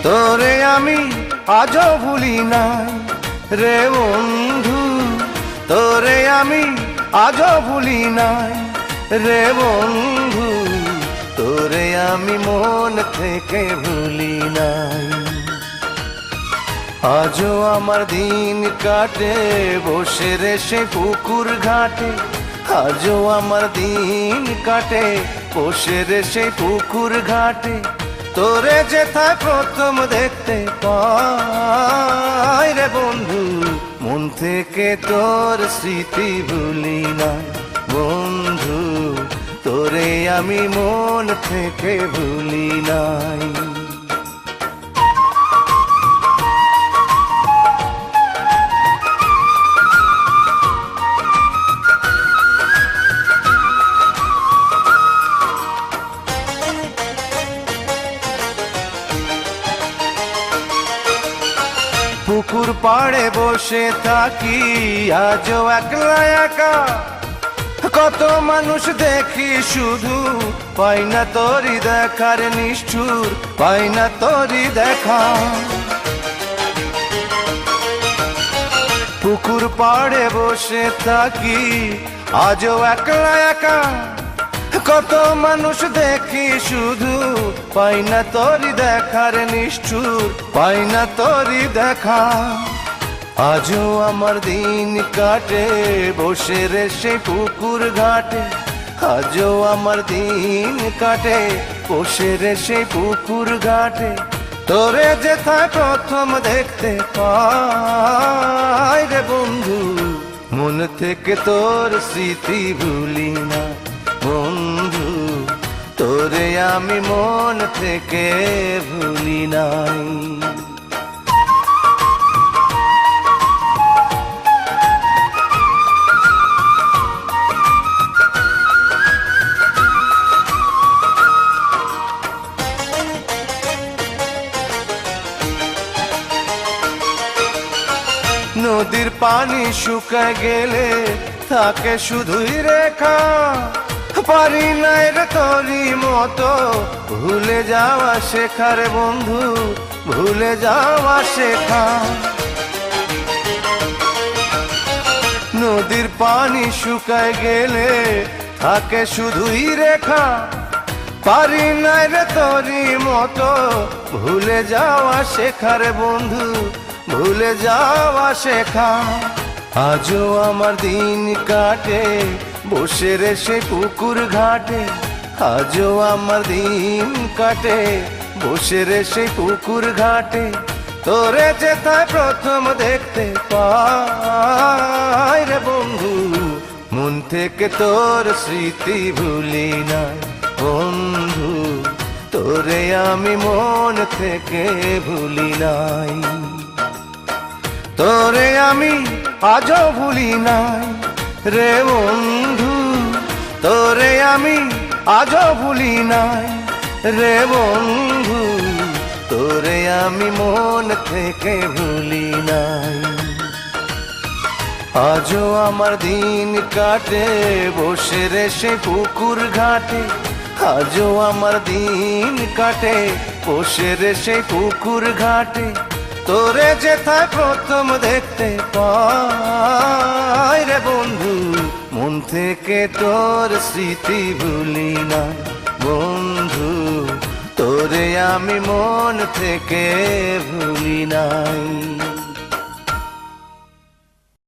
তোরে আমি আজও ভুলি নাই রে বন্ধু, তোরে আমি আজও ভুলি নাই রে বন্ধু, তোরে আমি মন থেকে ভুলি নাই। আজও আমার দিন কাটে বসে রে সে পুকুর ঘাটে, আজও আমার দিন কাটে বসে রে সে পুকুর ঘাটে। তোরে যেথায় প্রথম দেখতে পাই রে বন্ধু, মন থেকে তোর স্মৃতি ভুলি না বন্ধু, তোরে আমি মন থেকে ভুলি নাই। পুকুর পাড়ে বসে থাকি আজও একলা একা, কত মানুষ দেখি শুধু পাই না তোরি দেখার নিষ্ঠুর, পাই না তোরি দেখা। পুকুর পাড়ে বসে থাকি আজও একলা একা, কত মানুষ দেখি শুধু পাই না তোরি দেখার নিষ্ঠুর, পাই না তোরি দেখা। আজও আমার দিন কাটে বসে রে সে পুকুর ঘাটে, আজও আমার দিন কাটে বসে রে সে পুকুর ঘাটে। তোরে যেথায় প্রথম দেখতে পাই রে বন্ধু, মন থেকে তোর স্মৃতি ভুলি না বন্ধু, তোরে আমি মন থেকে ভুলি নাই। নদীর পানি শুকায় গেলে থাকে শুধুই রেখা, পারি নাই রে তোরি মতো ভুলে যাওয়া শেখা রে বন্ধু, ভুলে যাওয়া শেখা। নদীর পানি শুকায় গেলে থাকে শুধুই রেখা, পারি নাই রে তোরি মতো ভুলে যাওয়া শেখা রে বন্ধু, ভুলে যাওয়া শেখা। আজও আমার দিন কাটে বসে রে সে পুকুর ঘাটে, আজও আমার দিন কাটে বসে রে সে পুকুর ঘাটে। তোরে যেথায় প্রথম দেখতে পাই রে বন্ধু, মন থেকে তোর স্মৃতি ভুলি নাই বন্ধু, তোরে আমি মন থেকে ভুলি নাই। তোরে আমি আজও ভুলি নাই রে বন্ধু, তোরে আমি আজও ভুলি নাই রে বন্ধু, তোরে আমি মন থেকে ভুলি নাই। আজও আমার দিন কাটে বসে রে সে পুকুর ঘাটে, আজও আমার দিন কাটে বসে রে সে পুকুর ঘাটে। তোরে যেথায় প্রথম দেখতে পাই রে বন্ধু, মন থেকে তোর স্মৃতি ভুলি না বন্ধু, তোরে আমি মন থেকে ভুলি নাই।